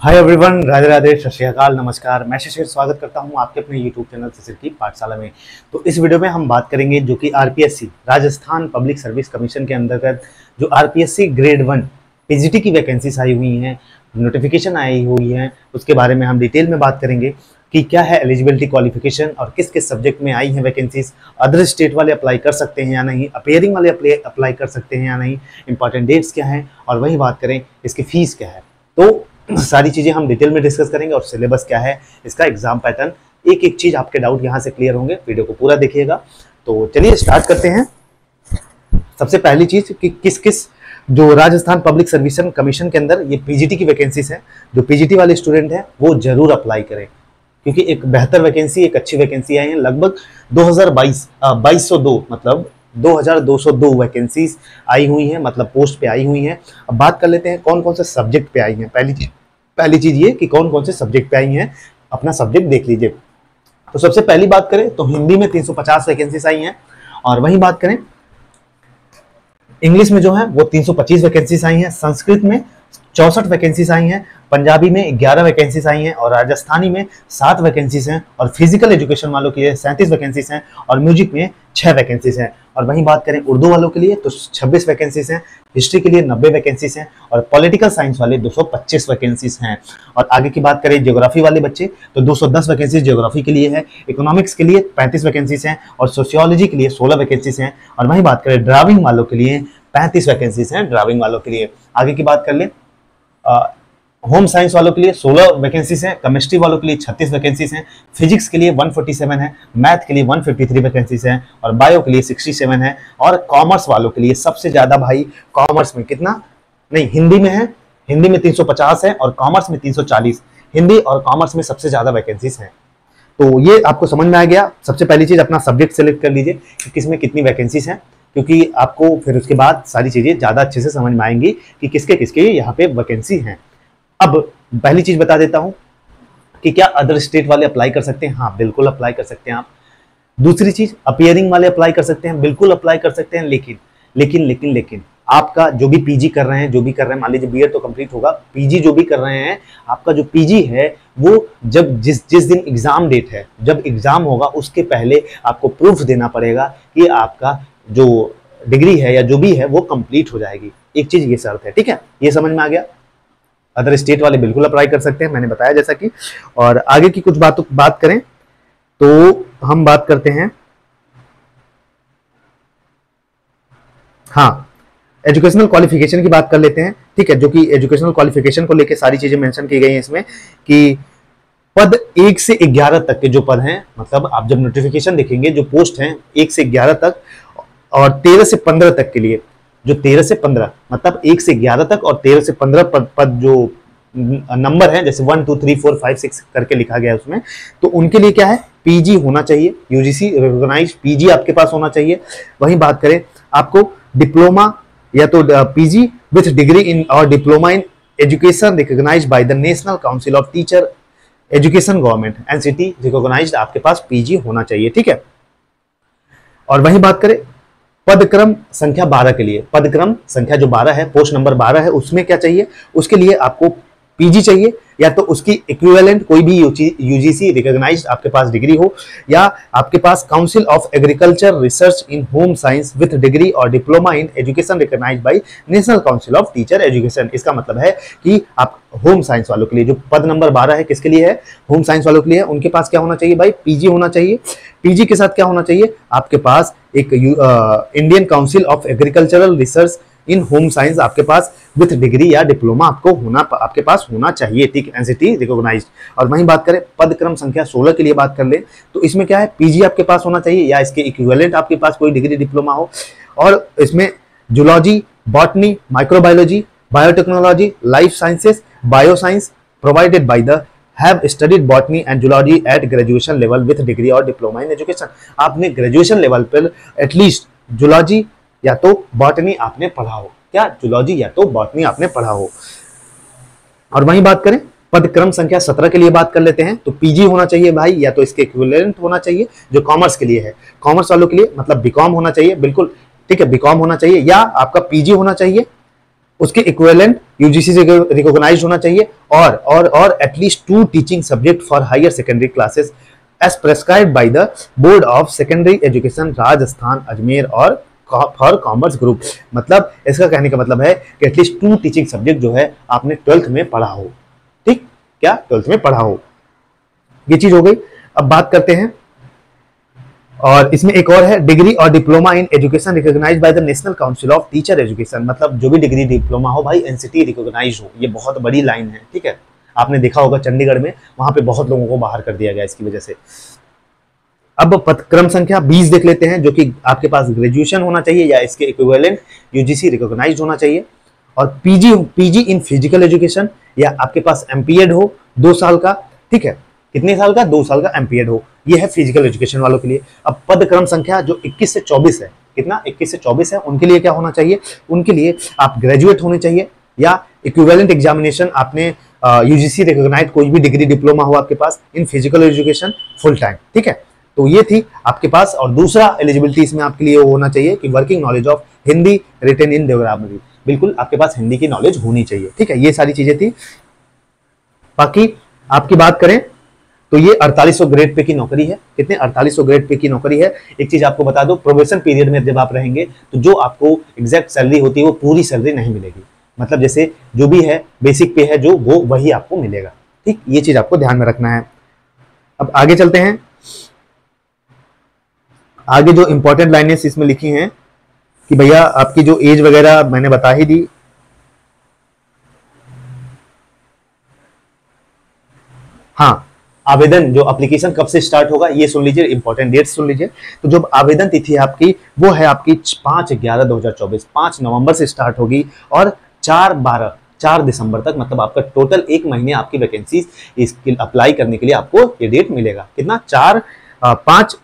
Hi everyone, Radhe Radhe, सत श्री अकाल, नमस्कार। मैं शिशिर स्वागत करता हूं आपके अपने यूट्यूब चैनल शिशिर की पाठशाला में। तो इस वीडियो में हम बात करेंगे जो कि RPSC Rajasthan public service commission के अंतर्गत जो आरपीएससी ग्रेड 1 पीजीटी की वैकेंसीज आई हुई हैं, नोटिफिकेशन आई हुई हैं, उसके बारे में हम डिटेल में बात करेंगे कि क्या है एलिजिबिलिटी क्वालिफिकेशन और किस किस सब्जेक्ट में आई हैं वैकेंसीज, अदर स्टेट वाले अप्लाई कर सकते हैं या नहीं, अपेयरिंग वाले अप्लाई कर सकते हैं या नहीं, इंपॉर्टेंट डेट्स क्या हैं, और वही बात करें इसकी फीस क्या है। तो सारी चीज़ें हम डिटेल में डिस्कस करेंगे और सिलेबस क्या है, इसका एग्जाम पैटर्न, एक एक चीज़ आपके डाउट यहाँ से क्लियर होंगे। वीडियो को पूरा देखिएगा। तो चलिए स्टार्ट करते हैं। सबसे पहली चीज़ कि किस किस जो राजस्थान पब्लिक सर्विस कमीशन के अंदर ये पीजीटी की वैकेंसीज हैं, जो पीजीटी वाले स्टूडेंट हैं वो जरूर अप्लाई करें, क्योंकि एक बेहतर वैकेंसी, एक अच्छी वैकेंसी आई है। लगभग 2202 मतलब 2202 वैकेंसीज आई हुई हैं, मतलब पोस्ट पे आई हुई हैं। अब बात कर लेते हैं कौन कौन से सब्जेक्ट पे आई हैं। पहली चीज ये कि कौन कौन से सब्जेक्ट पे आई हैं, अपना सब्जेक्ट देख लीजिए। तो सबसे पहली बात करें तो हिंदी में 350 वैकेंसीज आई हैं, और वहीं बात करें इंग्लिश में जो है वो 325 वैकेंसीज आई हैं, संस्कृत में 64 वैकेंसीज आई हैं, पंजाबी में 11 वैकेंसीज आई हैं, और राजस्थानी में 7 वैकेंसीज हैं, और फिजिकल एजुकेशन वालों के लिए 37 वैकेंसीज हैं, और म्यूजिक में 6 वैकेंसीज हैं। और वहीं बात करें उर्दू वालों के लिए तो 26 वैकेंसीज हैं, हिस्ट्री के लिए 90 वैकेंसीज हैं, और पॉलिटिकल साइंस वाले 225 वैकेंसीज हैं। और आगे की बात करें ज्योग्राफी वाले बच्चे तो 210 वैकेंसीज ज्योग्राफी के लिए है, इकोनॉमिक्स के लिए 35 वैकेंसीज हैं, और सोशियोलॉजी के लिए 16 वैकेंसीज हैं। और वहीं बात करें ड्राइविंग वालों के लिए 35 वैकेंसीज हैं, ड्राइविंग वालों के लिए। आगे की बात कर ले होम साइंस वालों के लिए 16 वैकेंसीज हैं, केमिस्ट्री वालों के लिए 36 वैकेंसीज हैं, फिजिक्स के लिए 147 है, मैथ के लिए 153 वैकेंसीज हैं, और बायो के लिए 67 है। और कॉमर्स वालों के लिए सबसे ज्यादा भाई कॉमर्स में कितना नहीं, हिंदी में है, हिंदी में 350 है और कॉमर्स में 340। हिंदी और कॉमर्स में सबसे ज्यादा वैकेंसीज हैं। तो ये आपको समझ में आ गया। सबसे पहली चीज अपना सब्जेक्ट सेलेक्ट कर लीजिए कि किसमें कितनी वैकेंसीज हैं, क्योंकि आपको फिर उसके बाद सारी चीजें ज्यादा अच्छे से समझ में आएंगी कि किसके किसके यहाँ पे वैकेंसी हैं। अब पहली चीज बता देता हूं कि क्या अदर स्टेट वाले अप्लाई कर सकते हैं? हाँ, बिल्कुल अप्लाई कर सकते हैं आप। दूसरी चीज, अपियरिंग वाले अप्लाई कर सकते हैं, बिल्कुल अप्लाई कर सकते हैं। लेकिन आपका जो भी पीजी कर रहे हैं, जो भी कर रहे हैं, मान लीजिए बीएड तो कंप्लीट होगा, पीजी जो भी कर रहे हैं, आपका जो पीजी है वो जब जिस दिन एग्जाम डेट है, जब एग्जाम होगा उसके पहले आपको प्रूफ देना पड़ेगा कि आपका जो डिग्री है या जो भी है वो कंप्लीट हो जाएगी। एक चीज ये शर्त है, ठीक है, ये समझ में आ गया। अदर स्टेट वाले बिल्कुल अप्लाई कर सकते हैं, मैंने बताया जैसा कि। और आगे की कुछ बात करें तो हम बात करते हैं, हाँ, एजुकेशनल क्वालिफिकेशन की बात कर लेते हैं, ठीक है, जो कि एजुकेशनल क्वालिफिकेशन को लेकर सारी चीजें मेंशन की गई हैं इसमें कि पद 1 से 11 तक के जो पद हैं, मतलब आप जब नोटिफिकेशन देखेंगे जो पोस्ट हैं 1 से 11 तक, और 13 से 15 तक के लिए, जो 13 से 15 मतलब 1 से 11 तक और 13 से 15 पद जो नंबर है, जैसे 1 2 3 4 5 6 करके लिखा गया है उसमें, तो उनके लिए क्या है, पीजी होना चाहिए, यूजीसी रिकॉग्नाइज पीजी आपके पास होना चाहिए। वहीं बात करें आपको डिप्लोमा या तो पीजी विथ डिग्री इन और diploma in education recognised by the National council of teacher Education government NCT recognised, आपके पास पीजी होना चाहिए, ठीक है। और वहीं बात करें पदक्रम संख्या 12 के लिए, पदक्रम संख्या जो 12 है, पोस्ट नंबर 12 है, उसमें क्या चाहिए, उसके लिए आपको पीजी चाहिए, या तो उसकी इक्विवेलेंट कोई भी यूजीसी रिकॉग्नाइज्ड आपके पास डिग्री हो, या आपके पास council of agriculture research in home science with degree और diploma in education recognised by national council of teacher education. इसका मतलब है कि आप होम साइंस वालों के लिए जो पद नंबर 12 है, किसके लिए है, होम साइंस वालों के लिए, उनके पास क्या होना चाहिए भाई, पीजी होना चाहिए। पीजी के साथ क्या होना चाहिए, आपके पास एक Indian council of agricultural research in home science आपके पास विथ डिग्री या डिप्लोमा आपके पास होना चाहिए, ठीक, एनसीटी रिकॉग्नाइज्ड। और वहीं बात करें पदक्रम संख्या 16 के लिए बात कर ले तो इसमें क्या है, पीजी आपके पास होना चाहिए या इसके इक्विवेलेंट आपके पास कोई डिग्री डिप्लोमा हो, और इसमें zoology, botany, microbiology, biotechnology, life sciences, bioscience provided by the have studied botany and zoology at graduation level with degree और diploma in education। आपने ग्रेजुएशन लेवल पर एटलीस्ट जूलॉजी या तो बॉटनी आपने पढ़ा हो, क्या, जूलॉजी या तो बॉटनी आपने पढ़ा हो। और वहीं बात करें पदक्रम संख्या 17 के लिए बात कर लेते हैं, तो पीजी होना चाहिए भाई, या तो इसके इक्विवेलेंट होना चाहिए जो कॉमर्स के लिए है, कॉमर्स वालों के लिए मतलब बीकॉम होना चाहिए, बिल्कुल ठीक है, बीकॉम होना चाहिए, या आपका पीजी होना चाहिए उसके इक्विवेलेंट यूजीसी से रिकॉग्नाइज होना चाहिए, और at least 2 teaching subject for higher secondary classes as prescribed by the Board of Secondary Education Rajasthan Ajmer और फॉर कॉमर्स ग्रुप। मतलब इसका कहने का मतलब है कि एटलीस्ट 2 टीचिंग सब्जेक्ट जो है आपने 12th में पढ़ा हो। ठीक, क्या 12th में पढ़ा हो, ये चीज हो गई। अब बात करते हैं, और इसमें एक और है, डिग्री और diploma in education recognised by the National council of teacher Education. मतलब जो भी डिग्री डिप्लोमा हो भाई एनसीटी रिकॉग्नाइज हो, ये बहुत बड़ी लाइन है। ठीक है, आपने देखा होगा चंडीगढ़ में वहां पे बहुत लोगों को बाहर कर दिया गया इसकी वजह से। अब पदक्रम संख्या 20 देख लेते हैं, जो कि आपके पास ग्रेजुएशन होना चाहिए या इसके इक्विवेलेंट यूजीसी रिकॉग्नाइज्ड होना चाहिए, और पीजी इन फिजिकल एजुकेशन, या आपके पास एमपीएड हो 2 साल का। ठीक है, कितने साल का? 2 साल का एमपीएड हो, ये है फिजिकल एजुकेशन वालों के लिए। अब पदक्रम संख्या जो 21 से 24 है, कितना? 21 से 24 है, उनके लिए क्या होना चाहिए? उनके लिए आप ग्रेजुएट होने चाहिए या इक्विवेलेंट एग्जामिनेशन आपने यूजीसी रिकॉग्नाइज्ड कोई भी डिग्री डिप्लोमा हो आपके पास in physical education full time. ठीक है, तो ये थी आपके पास। और दूसरा एलिजिबिलिटी इसमें आपके लिए होना चाहिए कि working knowledge of Hindi written in Devanagari, बिल्कुल आपके पास हिंदी की नॉलेज होनी चाहिए। ठीक है, ये सारी चीजें थी। बाकी आपकी बात करें तो ये 4800 ग्रेड पे की नौकरी है। कितने? 4800 ग्रेड पे की नौकरी है। एक चीज आपको बता दो, प्रोबेशन पीरियड में जब आप रहेंगे तो जो आपको एग्जैक्ट सैलरी होती है वो पूरी सैलरी नहीं मिलेगी। मतलब जैसे जो भी है बेसिक पे है जो, वो वही आपको मिलेगा। ठीक, ये चीज आपको ध्यान में रखना है। अब आगे चलते हैं। आगे जो इंपॉर्टेंट लाइनें इसमें लिखी हैं कि भैया आपकी जो एज वगैरह मैंने बता ही दी। हाँ, आवेदन जो एप्लीकेशन कब से स्टार्ट होगा ये सुन लीजिए, इंपॉर्टेंट डेट सुन लीजिए। तो जो आवेदन तिथि है आपकी वो है आपकी 5/11/2024, 5 नवंबर से स्टार्ट होगी और 4 दिसंबर तक, मतलब आपका टोटल 1 महीने आपकी वैकेंसी इसके अप्लाई करने के लिए आपको ये डेट मिलेगा। कितना? 5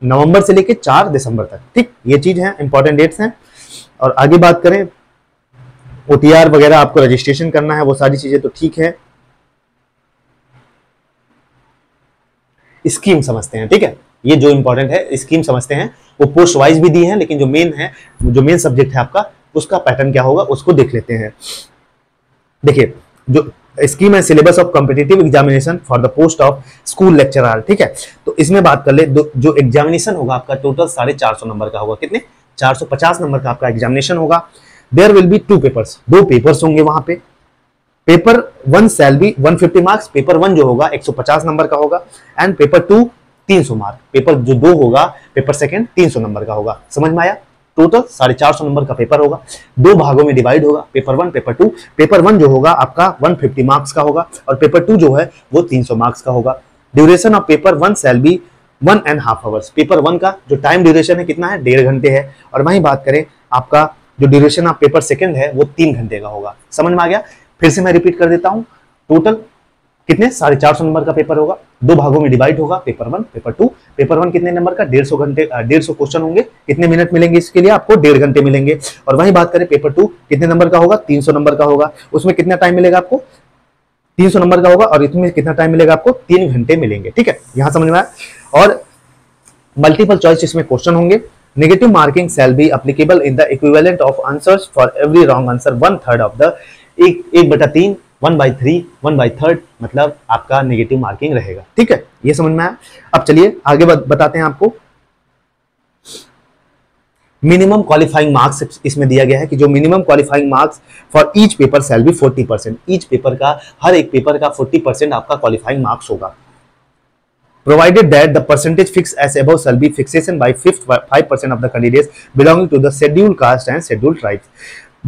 नवंबर से लेके 4 दिसंबर तक। ठीक, ये चीज है, इंपॉर्टेंट डेट्स हैं। और आगे बात करें, ओटीआर वगैरह आपको रजिस्ट्रेशन करना है, वो सारी चीजें तो ठीक है। स्कीम समझते हैं। ठीक है, ये जो इंपॉर्टेंट है स्कीम समझते हैं। वो पोस्ट वाइज भी दी है, लेकिन जो मेन है, जो मेन सब्जेक्ट है आपका, उसका पैटर्न क्या होगा उसको देख लेते हैं। देखिए, जो स्कीम है syllabus of competitive examination for the post of school lecturer. ठीक है, तो इसमें बात कर ले, जो एग्जामिनेशन होगा आपका टोटल 450 नंबर का होगा। कितने? 450 नंबर का आपका एग्जामिनेशन होगा। There will be 2 papers, 2 papers होंगे वहां पे। Paper 1 shall be 150 marks, paper 1 जो होगा 150 नंबर का होगा, एंड पेपर 2 300 मार्क, पेपर जो 2 होगा पेपर सेकंड 300 नंबर का होगा। समझ में आया? टोटल 450 नंबर का पेपर होगा, 2 भागों में डिवाइड होगा, पेपर 1 पेपर 2। पेपर 1 जो होगा आपका 150 मार्क्स का होगा और पेपर 2 जो है वो 300 मार्क्स का होगा। Duration of paper 1 shall B 1.5 hours. Paper 1 का जो टाइम ड्यूरेशन है कितना है? 1.5 घंटे है। और वहीं बात करें आपका जो ड्यूरेशन ऑफ पेपर सेकंड है वो 3 घंटे का होगा। समझ में आ गया? फिर से मैं रिपीट कर देता हूं, टोटल कितने? 450 नंबर का पेपर होगा, 2 भागों में डिवाइड होगा, पेपर 1 पेपर 2। पेपर 1 कितने नंबर का? 150 घंटे, 150 क्वेश्चन होंगे। कितने मिनट मिलेंगे इसके लिए आपको? 1.5 घंटे मिलेंगे। और वहीं बात करें पेपर 2 कितने नंबर का होगा? 300 नंबर का होगा। उसमें कितना टाइम मिलेगा आपको? 300 नंबर का होगा, और इसमें कितना टाइम मिलेगा आपको? 3 घंटे मिलेंगे। ठीक है, यहां समझ में आया? और मल्टीपल चॉइस इसमें क्वेश्चन होंगे। Negative marking shall be applicable in the equivalent of answers for every wrong answer 1/3 of the 1/3, 1/3, 1/3, मतलब आपका नेगेटिव मार्किंग रहेगा। ठीक है, ये समझ में आया? अब चलिए आगे बताते हैं आपको। मिनिमम क्वालिफाइंग मार्क्स इसमें दिया गया है कि जो minimum qualifying marks for each paper shall be 40%। Each paper का, हर एक पेपर का 40% आपका क्वालिफाइंग मार्क्स होगा। Provided that the percentage fixed as above shall be fixation by 5% of the candidates belonging to the scheduled caste and scheduled tribes।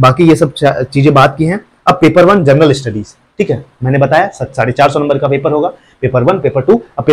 बाकी ये सब चीजें बात की हैं। अब पेपर 1 जनरल स्टडीज। ठीक है, मैंने बताया 450 नंबर का पेपर होगा, पेपर 1 पेपर 2। अब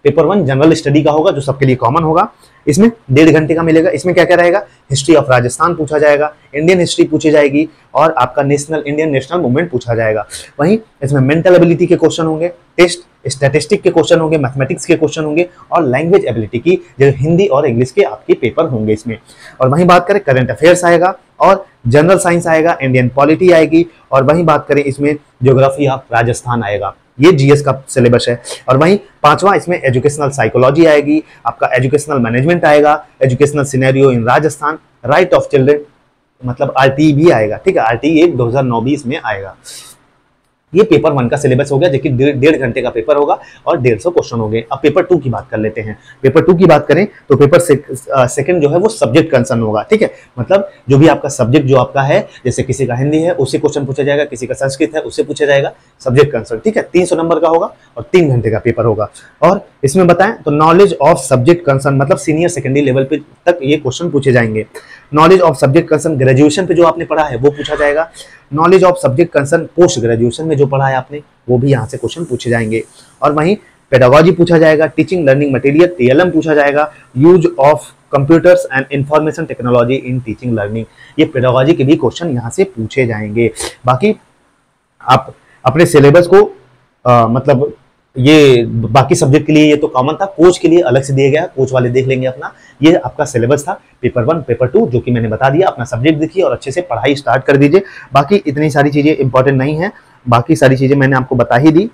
पेपर 1 जनरल स्टडी का होगा जो सबके लिए कॉमन होगा। इसमें 1.5 घंटे का मिलेगा। इसमें क्या क्या रहेगा? हिस्ट्री ऑफ राजस्थान पूछा जाएगा, इंडियन हिस्ट्री पूछी जाएगी, और आपका इंडियन नेशनल मूवमेंट पूछा जाएगा। वहीं इसमें मेंटल एबिलिटी के क्वेश्चन होंगे, टेस्ट स्टैटिस्टिक के क्वेश्चन होंगे, मैथमेटिक्स के क्वेश्चन होंगे, और लैंग्वेज एबिलिटी की जो हिंदी और इंग्लिश के आपके पेपर होंगे इसमें। और वहीं बात करें करंट अफेयर्स आएगा, और जनरल साइंस आएगा, इंडियन पॉलिटी आएगी, और वहीं बात करें इसमें ज्योग्राफी ऑफ राजस्थान आएगा। ये जीएस का सिलेबस है। और वहीं 5वां इसमें एजुकेशनल साइकोलॉजी आएगी, आपका एजुकेशनल मैनेजमेंट आएगा, educational scenario in Rajasthan, right of children, मतलब आरटी भी आएगा, ठीक है, आरटी 1 2009-20 में आएगा। ये पेपर 1 का सिलेबस हो गया, जो कि 1.5 घंटे का पेपर होगा और 150 क्वेश्चन हो गए। अब पेपर 2 की बात कर लेते हैं। पेपर 2 की बात करें तो पेपर सेकंड जो है वो सब्जेक्ट कंसर्न होगा, ठीक है, मतलब जो भी आपका सब्जेक्ट जो आपका है, जैसे किसी का हिंदी है उससे क्वेश्चन पूछा जाएगा, किसी का संस्कृत है उससे पूछा जाएगा, सब्जेक्ट कंसर्न, ठीक है। 300 नंबर का होगा और 3 घंटे का पेपर होगा। और इसमें बताएं तो नॉलेज ऑफ सब्जेक्ट कंसर्न मतलब सीनियर सेकेंडरी लेवल पे तक ये क्वेश्चन पूछे जाएंगे। Knowledge of subject concern graduation पे जो आपने पढ़ा है वो पूछा जाएगा। Knowledge of subject concern post graduation में जो पढ़ा है आपने वो भी यहाँ से क्वेश्चन पूछे जाएंगे। और वहीं पेडागोजी पूछा जाएगा, टीचिंग लर्निंग मटेरियल टीएलएम पूछा जाएगा, use of computers and information technology in teaching learning, ये पेडागोजी के भी क्वेश्चन यहाँ से पूछे जाएंगे। बाकी आप अपने सिलेबस को मतलब ये बाकी सब्जेक्ट के लिए ये तो कॉमन था, कोच के लिए अलग से दिया गया, कोच वाले देख लेंगे अपना। ये आपका सिलेबस था पेपर 1 पेपर 2 जो कि मैंने बता दिया। अपना सब्जेक्ट देखिए और अच्छे से पढ़ाई स्टार्ट कर दीजिए। बाकी इतनी सारी चीजें इंपॉर्टेंट नहीं है, बाकी सारी चीजें मैंने आपको बता ही दी,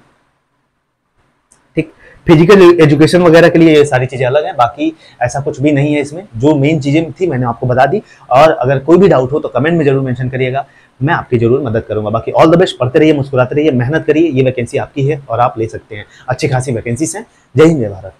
ठीक। फिजिकल एजुकेशन वगैरह के लिए ये सारी चीजें अलग हैं, बाकी ऐसा कुछ भी नहीं है इसमें। जो मेन चीजें थी मैंने आपको बता दी। और अगर कोई भी डाउट हो तो कमेंट में जरूर मेंशन करिएगा, मैं आपकी जरूर मदद करूंगा। बाकी ऑल द बेस्ट, पढ़ते रहिए, मुस्कुराते रहिए, मेहनत करिए, ये वैकेंसी आपकी है और आप ले सकते हैं। अच्छी खासी वैकेंसीज हैं। जय हिंद, जय भारत।